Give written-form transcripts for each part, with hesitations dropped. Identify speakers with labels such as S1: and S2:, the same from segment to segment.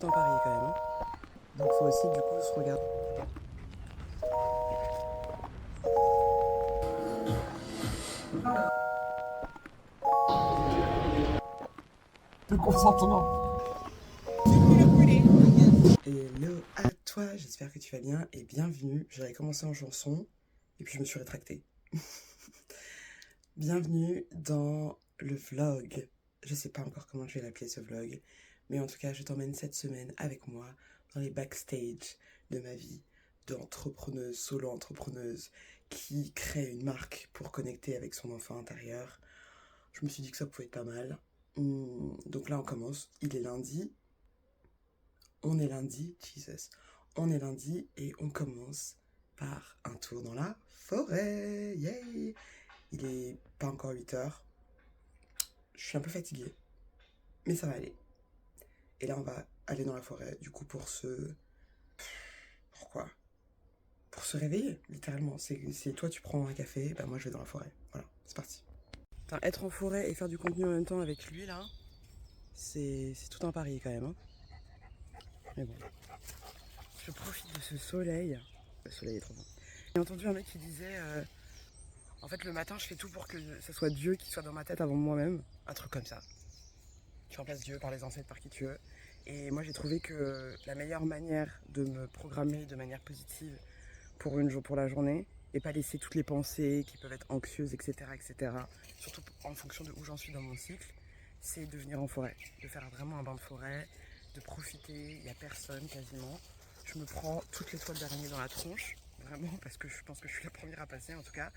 S1: Temps parier quand même. Hein. Donc faut aussi du coup se regarder.
S2: Le consentement.
S1: Hello à toi, j'espère que tu vas bien et bienvenue. J'avais commencé en chanson et puis je me suis rétractée. Bienvenue dans le vlog. Je sais pas encore comment je vais l'appeler ce vlog, mais en tout cas je t'emmène cette semaine avec moi dans les backstage de ma vie d'entrepreneuse, solo-entrepreneuse qui crée une marque pour connecter avec son enfant intérieur. Je me suis dit que ça pouvait être pas mal. Donc là on commence, il est lundi. On est lundi, Jesus. On est lundi et on commence par un tour dans la forêt. Yay! Il est pas encore 8 heures. Je suis un peu fatiguée, mais ça va aller. Et là, on va aller dans la forêt, du coup, Pourquoi? Pour se réveiller, littéralement. C'est toi, tu prends un café, bah moi, je vais dans la forêt. Voilà, c'est parti. Enfin, être en forêt et faire du contenu en même temps avec lui, là, c'est tout un pari, quand même. Hein. Mais bon. Je profite de ce soleil. Le soleil est trop bon. J'ai entendu un mec qui disait en fait, le matin, je fais tout pour que ce soit Dieu qui soit dans ma tête avant moi-même. Un truc comme ça. Tu remplaces Dieu par les ancêtres, par qui tu veux. Et moi, j'ai trouvé que la meilleure manière de me programmer de manière positive pour la journée, et pas laisser toutes les pensées qui peuvent être anxieuses, etc., surtout en fonction de où j'en suis dans mon cycle, c'est de venir en forêt. De faire vraiment un bain de forêt, de profiter, il n'y a personne quasiment. Je me prends toutes les toiles d'araignée dans la tronche, vraiment, parce que je pense que je suis la première à passer en tout cas.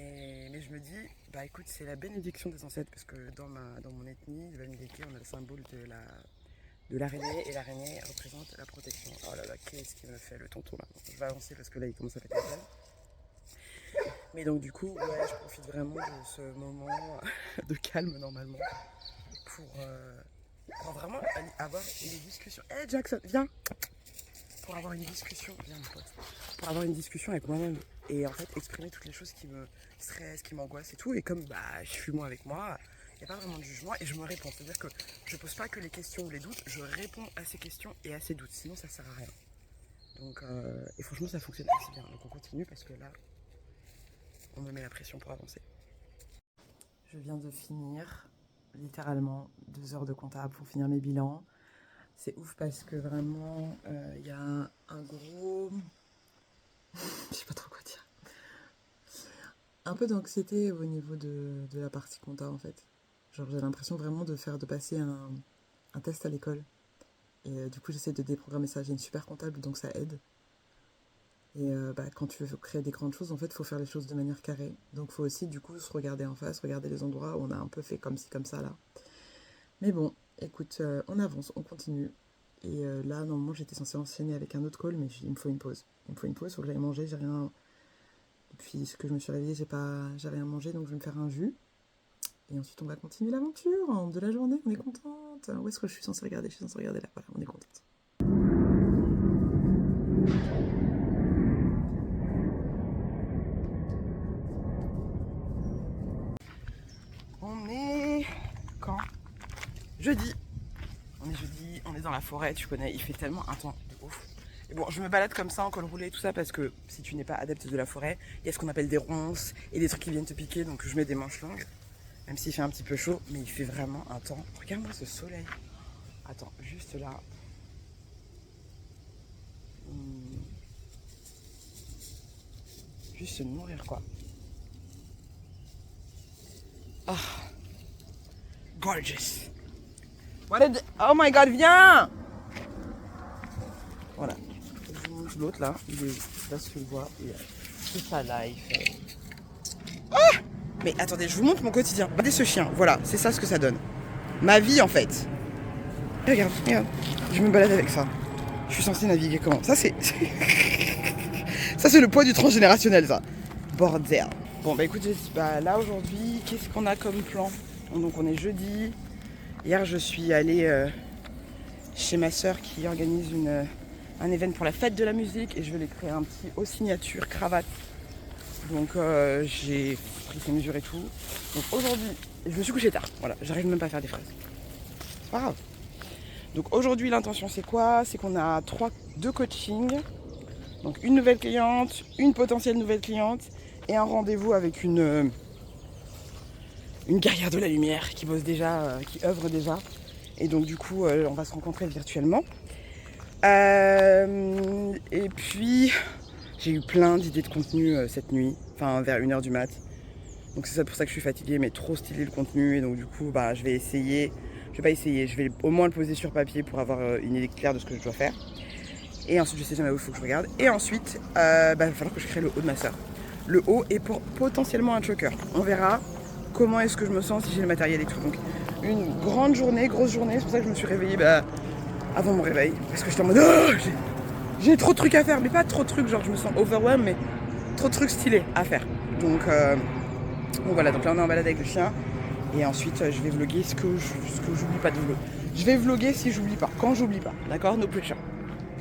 S1: Mais je me dis, bah écoute, c'est la bénédiction des ancêtres, parce que dans mon ethnie, de l'Amileke, on a le symbole de l'araignée, et l'araignée représente la protection. Oh là là, qu'est-ce qui me fait le tonton là? Je vais avancer parce que là, il commence à péter la gueule. Mais donc du coup, ouais, je profite vraiment de ce moment de calme normalement pour vraiment avoir une discussion. Hey Jackson, viens! Pour avoir une discussion, viens mon pote, pour avoir une discussion avec moi-même et en fait exprimer toutes les choses qui me stressent, qui m'angoissent et tout. Et comme bah je suis moi avec moi, il n'y a pas vraiment de jugement et je me réponds. C'est-à-dire que je pose pas que les questions ou les doutes, je réponds à ces questions et à ces doutes. Sinon ça sert à rien. Donc et franchement ça fonctionne assez bien. Donc on continue parce que là on me met la pression pour avancer. Je viens de finir littéralement 2 heures de comptable pour finir mes bilans. C'est ouf parce que vraiment il y a un gros je sais pas trop quoi dire. Un peu d'anxiété au niveau de la partie compta en fait. Genre j'ai l'impression vraiment de passer un test à l'école. Et du coup j'essaie de déprogrammer ça. J'ai une super comptable donc ça aide. Et quand tu veux créer des grandes choses, en fait, il faut faire les choses de manière carrée. Donc il faut aussi du coup se regarder en face, regarder les endroits où on a un peu fait comme ci, comme ça là. Mais bon, écoute, on avance, on continue. Et là, normalement, j'étais censée enchaîner avec un autre call, mais il me faut une pause. Il me faut une pause, il faut que j'aille manger, j'ai rien. Depuis ce que je me suis réveillée, j'ai rien mangé, donc je vais me faire un jus. Et ensuite, on va continuer l'aventure de la journée, on est contente. Où est-ce que je suis censée regarder? Je suis censée regarder là, voilà, on est contente. On est... quand? Jeudi. On est jeudi, on est dans la forêt, tu connais, il fait tellement un temps de ouf. Et bon, je me balade comme ça en col roulé et tout ça parce que si tu n'es pas adepte de la forêt, il y a ce qu'on appelle des ronces et des trucs qui viennent te piquer, donc je mets des manches longues. Même s'il fait un petit peu chaud, mais il fait vraiment un temps. Regarde-moi ce soleil. Attends, juste là. Juste se nourrir quoi. Ah, gorgeous. Oh my god, viens! Voilà. Je vous montre l'autre là. Il est là, si tu le vois. C'est sa life. Ah! Mais attendez, je vous montre mon quotidien. Regardez ce chien. Voilà, c'est ça ce que ça donne. Ma vie en fait. Regarde, regarde. Je me balade avec ça. Je suis censée naviguer comment? Ça c'est... ça c'est le poids du transgénérationnel ça. Bordel. Bon bah écoutez, là aujourd'hui, qu'est-ce qu'on a comme plan? Donc on est jeudi. Hier je suis allée chez ma soeur qui organise un événement pour la fête de la musique et je vais lui créer un petit haut signature cravate. Donc j'ai pris ses mesures et tout. Donc aujourd'hui, je me suis couchée tard. Voilà, j'arrive même pas à faire des fraises. C'est pas grave. Donc aujourd'hui l'intention c'est quoi? C'est qu'on a deux coachings. Donc une nouvelle cliente, une potentielle nouvelle cliente et un rendez-vous avec une guerrière de la lumière qui bosse déjà, qui œuvre déjà. Et donc du coup on va se rencontrer virtuellement. Et puis j'ai eu plein d'idées de contenu cette nuit, enfin vers 1h du mat'. Donc c'est ça pour ça que je suis fatiguée, mais trop stylé le contenu. Et donc du coup je vais essayer, je vais au moins le poser sur papier pour avoir une idée claire de ce que je dois faire. Et ensuite je sais jamais où il faut que je regarde. Et ensuite il va falloir que je crée le haut de ma soeur. Le haut est pour potentiellement un choker. On verra comment est-ce que je me sens si j'ai le matériel et tout. Donc une grande journée, grosse journée, c'est pour ça que je me suis réveillée avant mon réveil. Parce que j'étais en mode j'ai trop de trucs à faire, mais pas trop de trucs, genre je me sens overwhelmed, mais trop de trucs stylés à faire. Donc voilà, donc là on est en balade avec le chien. Et ensuite je vais vlogger ce que j'oublie pas de vlogger. Je vais vlogger si j'oublie pas, quand j'oublie pas, d'accord? No pressure.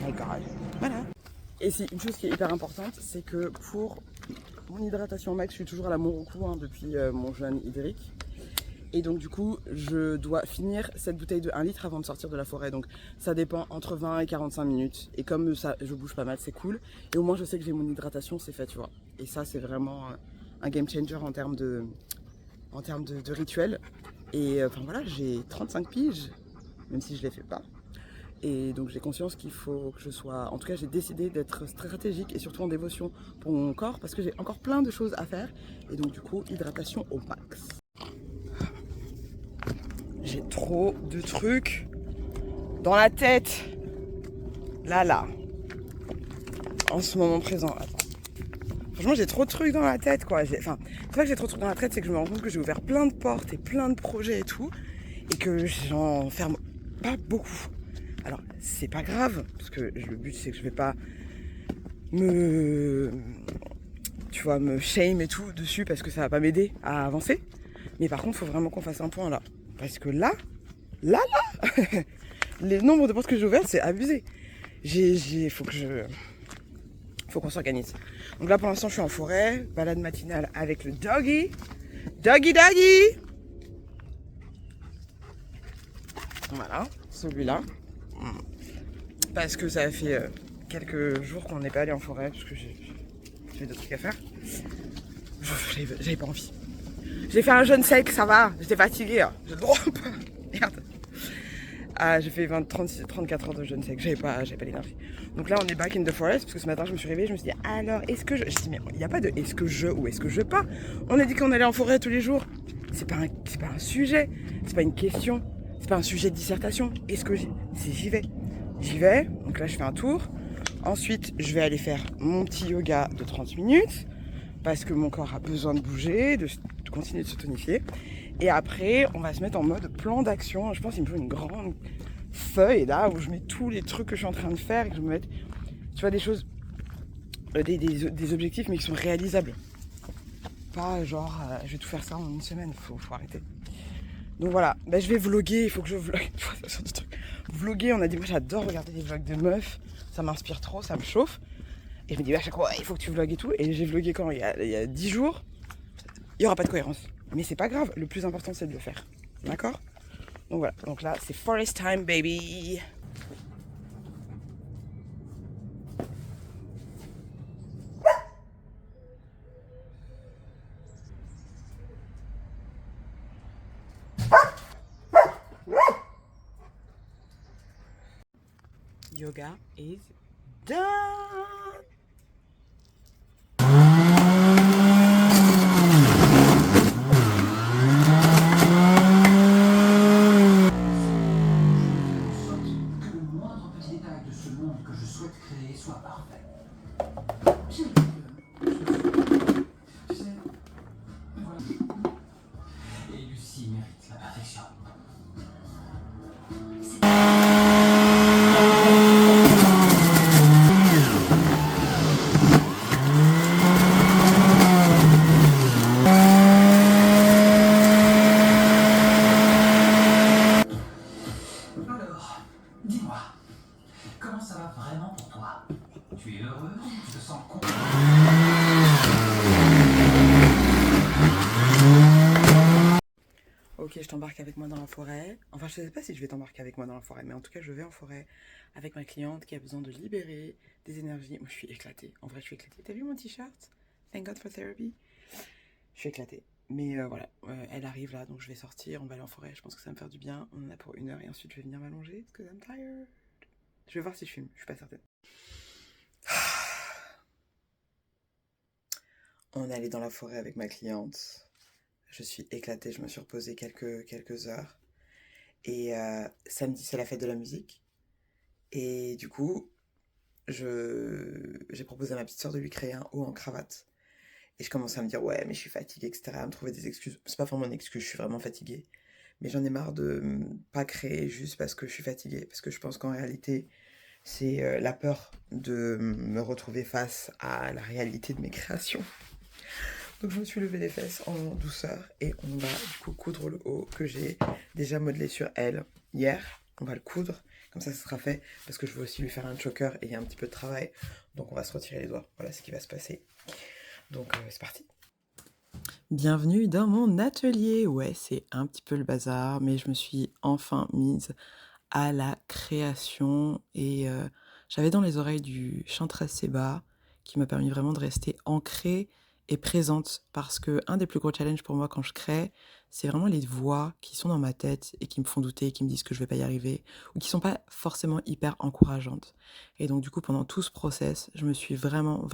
S1: D'accord, voilà. Et si une chose qui est hyper importante, c'est que pour mon hydratation max, je suis toujours à la Monroucou depuis mon jeûne hydrique. Et donc du coup, je dois finir cette bouteille de 1 litre avant de sortir de la forêt. Donc ça dépend entre 20 et 45 minutes. Et comme ça, je bouge pas mal, c'est cool. Et au moins je sais que j'ai mon hydratation, c'est fait, tu vois. Et ça, c'est vraiment un game changer en termes de rituel. Et enfin voilà, j'ai 35 piges, même si je les fais pas. Et donc j'ai conscience qu'il faut que je sois... En tout cas, j'ai décidé d'être stratégique et surtout en dévotion pour mon corps parce que j'ai encore plein de choses à faire. Et donc du coup, hydratation au max. J'ai trop de trucs dans la tête. Là. En ce moment présent. Attends. Franchement, j'ai trop de trucs dans la tête, quoi. Enfin, c'est pas que j'ai trop de trucs dans la tête, c'est que je me rends compte que j'ai ouvert plein de portes et plein de projets et tout. Et que j'en ferme pas beaucoup. Alors, c'est pas grave, parce que le but, c'est que je vais pas me shame et tout dessus, parce que ça va pas m'aider à avancer. Mais par contre, il faut vraiment qu'on fasse un point là. Parce que là, les nombres de portes que j'ai ouvertes, c'est abusé. Faut qu'on s'organise. Donc là, pour l'instant, je suis en forêt, balade matinale avec le doggy. Doggy! Voilà, celui-là. Parce que ça fait quelques jours qu'on n'est pas allé en forêt, parce que j'ai d'autres trucs à faire. J'avais pas envie. J'ai fait un jeûne sec, ça va, j'étais fatiguée. J'ai le droit ou pas? Merde. J'ai fait 34 heures de jeûne sec, j'avais pas l'énergie. Donc là on est back in the forest, parce que ce matin je me suis réveillée, je me suis dit alors est-ce que je... Je dis mais il n'y a pas de est-ce que je ou est-ce que je pas. On a dit qu'on allait en forêt tous les jours. C'est pas un sujet, c'est pas une question, c'est pas un sujet de dissertation. Est-ce que j'y vais? J'y vais, donc là je fais un tour. Ensuite je vais aller faire mon petit yoga de 30 minutes, parce que mon corps a besoin de bouger, de continuer de se tonifier. Et après, on va se mettre en mode plan d'action. Je pense qu'il me faut une grande feuille là où je mets tous les trucs que je suis en train de faire et que je me mette, tu vois, des choses, des objectifs mais qui sont réalisables. Pas genre, je vais tout faire ça en une semaine, faut arrêter. Donc voilà, je vais vlogger, il faut que je vlog. Vlogger, on a dit, moi j'adore regarder des vlogs de meufs, ça m'inspire trop, ça me chauffe. Et je me dis à chaque fois, il faut que tu vlogues et tout. Et j'ai vlogué quand il y a 10 jours, il n'y aura pas de cohérence. Mais c'est pas grave, le plus important c'est de le faire. D'accord? Donc voilà, donc là c'est forest time baby. Yoga is done. Ok, Ok, je t'embarque avec moi dans la forêt. Enfin, je sais pas si je vais t'embarquer avec moi dans la forêt, mais en tout cas, je vais en forêt avec ma cliente qui a besoin de libérer des énergies. Moi, je suis éclatée. En vrai, je suis éclatée. T'as vu mon t-shirt? Thank God for therapy. Je suis éclatée. Mais voilà, elle arrive là, donc je vais sortir, on va aller en forêt. Je pense que ça va me faire du bien. On en a pour 1 heure et ensuite je vais venir m'allonger parce que I'm tired. Je vais voir si je filme, je suis pas certaine. On est allé dans la forêt avec ma cliente. Je suis éclatée, je me suis reposée quelques heures. Et samedi, c'est la fête de la musique. Et du coup, j'ai proposé à ma petite soeur de lui créer un haut en cravate. Et je commençais à me dire, ouais, mais je suis fatiguée, etc. À me trouver des excuses. C'est pas vraiment une excuse, je suis vraiment fatiguée. Mais j'en ai marre de pas créer juste parce que je suis fatiguée. Parce que je pense qu'en réalité, c'est la peur de me retrouver face à la réalité de mes créations. Donc je me suis levé les fesses en douceur et on va du coup coudre le haut que j'ai déjà modelé sur elle hier. On va le coudre, comme ça sera fait, parce que je veux aussi lui faire un choker et il y a un petit peu de travail. Donc on va se retirer les doigts, voilà ce qui va se passer. Donc c'est parti. Bienvenue dans mon atelier. Ouais, c'est un petit peu le bazar, mais je me suis enfin mise à la création et j'avais dans les oreilles du chanterelle Seba qui m'a permis vraiment de rester ancrée et présente parce que un des plus gros challenges pour moi quand je crée, c'est vraiment les voix qui sont dans ma tête et qui me font douter, qui me disent que je vais pas y arriver ou qui sont pas forcément hyper encourageantes. Et donc du coup pendant tout ce process, je me suis vraiment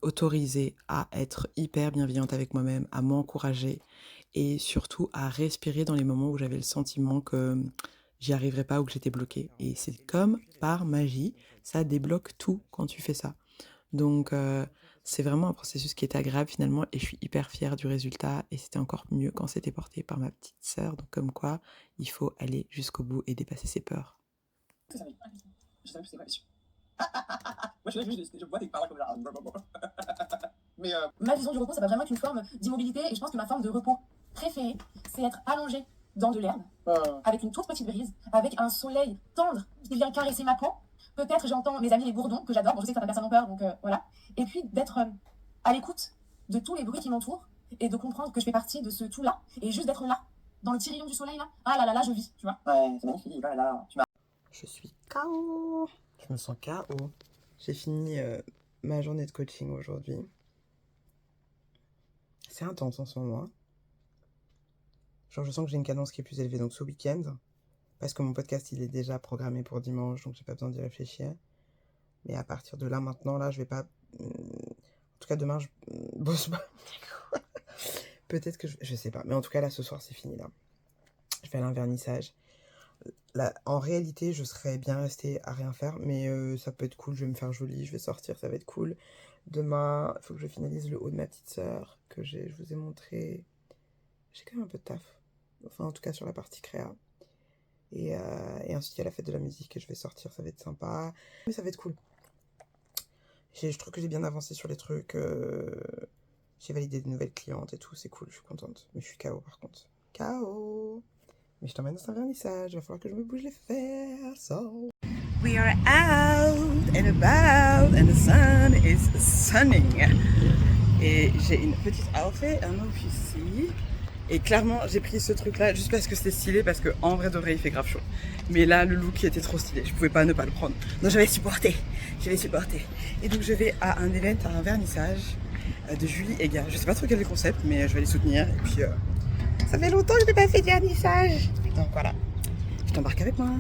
S1: autorisée à être hyper bienveillante avec moi-même, à m'encourager et surtout à respirer dans les moments où j'avais le sentiment que j'y arriverais pas ou que j'étais bloquée. Et c'est comme par magie, ça débloque tout quand tu fais ça. Donc c'est vraiment un processus qui est agréable finalement et je suis hyper fière du résultat et c'était encore mieux quand c'était porté par ma petite sœur. Donc comme quoi, il faut aller jusqu'au bout et dépasser ses peurs.
S2: Je savais que c'était pas sûr. Moi, je vois tes paroles comme ça. Mais
S3: Ma vision du repos, ça va vraiment être une forme d'immobilité et je pense que ma forme de repos préférée, c'est être allongée dans de l'herbe, avec une toute petite brise, avec un soleil tendre qui vient caresser ma peau. Peut-être j'entends mes amis les bourdons, que j'adore, bon, je sais que certaines personnes ont peur, donc voilà. Et puis d'être à l'écoute de tous les bruits qui m'entourent et de comprendre que je fais partie de ce tout-là et juste d'être là, dans le petit rayon du soleil là. Ah là là là, je vis, tu vois.
S2: ouais, c'est magnifique. Là, tu m'as.
S1: Je suis KO. Je me sens KO. J'ai fini ma journée de coaching aujourd'hui. C'est intense en ce moment. Genre, je sens que j'ai une cadence qui est plus élevée. Donc, ce week-end, parce que mon podcast, il est déjà programmé pour dimanche, donc j'ai pas besoin d'y réfléchir. Mais à partir de là, maintenant, là, je vais pas... En tout cas, demain, je bosse pas. Peut-être que je sais pas. Mais en tout cas, là, ce soir, c'est fini, là. Je vais aller à un vernissage. Là, en réalité, je serais bien restée à rien faire, mais ça peut être cool. Je vais me faire jolie, je vais sortir, ça va être cool. Demain, il faut que je finalise le haut de ma petite sœur, que je vous ai montré. J'ai quand même un peu de taf. Enfin, en tout cas, sur la partie créa. Et ensuite, il y a la fête de la musique et je vais sortir, ça va être sympa. Mais ça va être cool. Je trouve que j'ai bien avancé sur les trucs. J'ai validé de nouvelles clientes et tout, c'est cool, je suis contente. Mais je suis KO par contre. KO. Mais je t'emmène dans un vernissage, il va falloir que je me bouge les fers. So. We are out and about and the sun is sunning. Et j'ai une petite outfit, un officie. Et clairement, j'ai pris ce truc-là juste parce que c'était stylé, parce que en vrai de vrai, il fait grave chaud. Mais là, le look était trop stylé, je pouvais pas ne pas le prendre. Donc j'avais supporté. Et donc je vais à un event, à un vernissage de Julie et Gars. Je sais pas trop quel est le concept, mais je vais les soutenir. Et puis, ça fait longtemps que je n'ai pas fait de vernissage. Donc voilà, je t'embarque avec moi.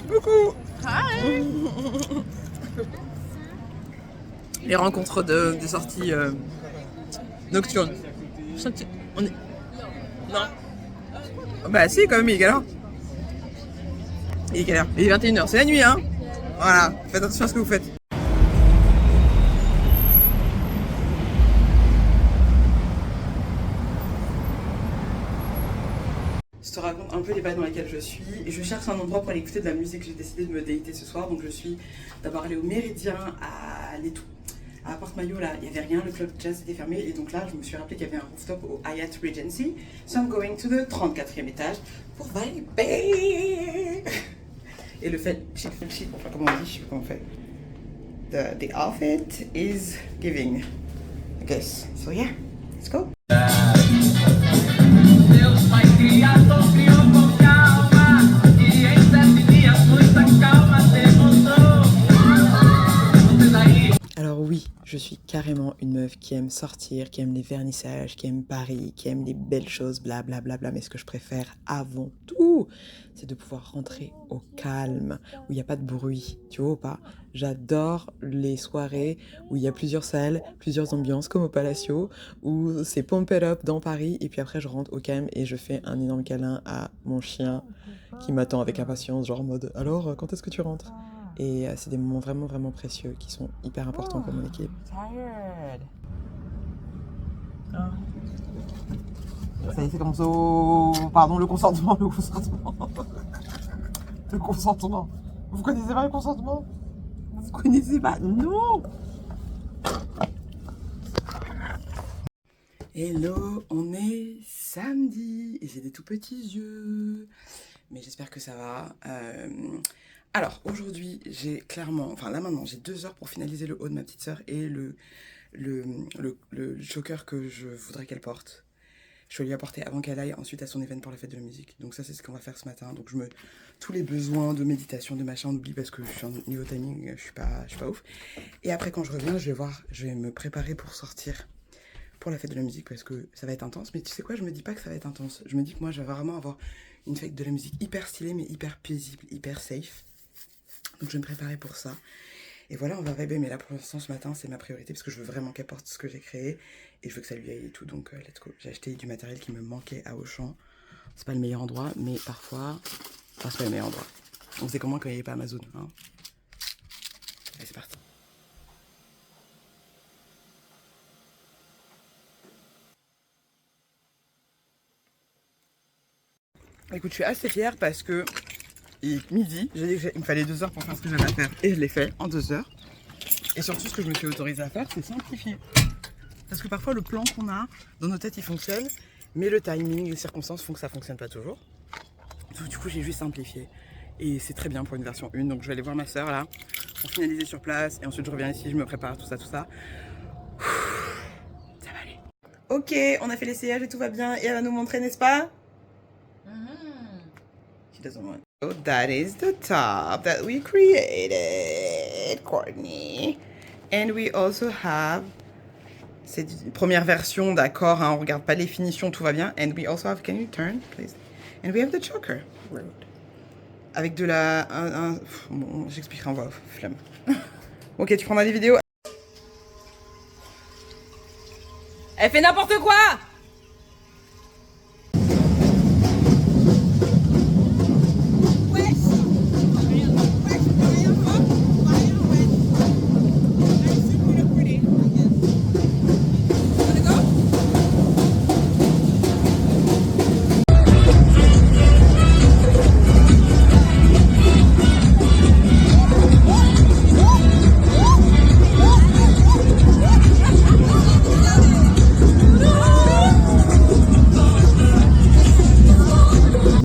S1: Coucou. Hi. Les rencontres des sorties nocturnes. On est... Non. Bah si, quand même, il est quelle heure? Il est quelle heure? Il est 21h, c'est la nuit, hein. Voilà, faites attention à ce que vous faites. Je te raconte un peu les vibes dans lesquelles je suis. Et je cherche un endroit pour aller écouter de la musique. J'ai décidé de me dater ce soir. Donc je suis d'abord allée au Méridien à Letou. À Porte-Maillot, là, il n'y avait rien, le club jazz était fermé. Et donc là, je me suis rappelé qu'il y avait un rooftop au Hyatt Regency. So I'm going to the 34e étage pour vibrer. Et le fait, enfin comment on dit, je sais pas comment on fait. The outfit is giving, I guess. So yeah, let's go.
S4: Deus Pai Criador criou com calma e em 7 dias muita calma demonstrou. Você daí.
S1: Alors oui, je suis carrément une meuf qui aime sortir, qui aime les vernissages, qui aime Paris, qui aime les belles choses, blablabla. Mais ce que je préfère avant tout, c'est de pouvoir rentrer au calme, où il n'y a pas de bruit, tu vois ou pas? J'adore les soirées où il y a plusieurs salles, plusieurs ambiances, comme au Palacio, où c'est pump it up dans Paris, et puis après je rentre au calme et je fais un énorme câlin à mon chien qui m'attend avec impatience, genre en mode « Alors, quand est-ce que tu rentres ?» Et c'est des moments vraiment, vraiment précieux qui sont hyper importants pour mon équipe.
S2: Tired.
S1: Ça y est, c'est comme ça. Pardon, le consentement. Le consentement. Vous connaissez pas le consentement? Vous connaissez pas? Non! Hello, on est samedi et j'ai des tout petits yeux. Mais j'espère que ça va. Alors, aujourd'hui, j'ai clairement... Enfin, là maintenant, j'ai 2 heures pour finaliser le haut de ma petite sœur et le choker que je voudrais qu'elle porte. Je vais lui apporter avant qu'elle aille ensuite à son événement pour la fête de la musique. Donc ça, c'est ce qu'on va faire ce matin. Donc tous les besoins de méditation, de machin, on oublie parce que je suis en niveau timing, je suis pas ouf. Et après, quand je reviens, je vais me préparer pour sortir pour la fête de la musique parce que ça va être intense. Mais tu sais quoi, je me dis pas que ça va être intense. Je me dis que moi, je vais vraiment avoir une fête de la musique hyper stylée, mais hyper paisible, hyper safe. Donc je vais me préparer pour ça. Et voilà, on va vibrer, mais là pour l'instant ce matin c'est ma priorité parce que je veux vraiment qu'elle porte ce que j'ai créé et je veux que ça lui aille et tout, donc let's go. J'ai acheté du matériel qui me manquait à Auchan. C'est pas le meilleur endroit, mais parfois, enfin c'est pas le meilleur endroit. On sait comment quand il n'y avait pas Amazon, hein. Allez, c'est parti. Écoute, je suis assez fière parce que il est midi, j'ai dit qu'il me fallait 2 heures pour faire ce que j'avais à faire et je l'ai fait en 2 heures. Et surtout, ce que je me suis autorisée à faire, c'est simplifier. Parce que parfois, le plan qu'on a dans nos têtes, il fonctionne, mais le timing, les circonstances font que ça fonctionne pas toujours. Donc, du coup, j'ai juste simplifié. Et c'est très bien pour une version 1. Donc, je vais aller voir ma soeur là, pour finaliser sur place. Et ensuite, je reviens ici, je me prépare, tout ça, tout ça. Ça va aller. Ok, on a fait l'essayage et tout va bien. Et elle va nous montrer, n'est-ce pas? She doesn't want. So that is the top that we created, Courtney. And we also have... C'est une première version, d'accord, hein, on regarde pas les finitions, tout va bien. And we also have... Can you turn, please? And we have the choker. Avec de la... Bon, j'expliquerai en voix off, flemme. Ok, tu prendras des vidéos.
S5: Elle fait n'importe quoi!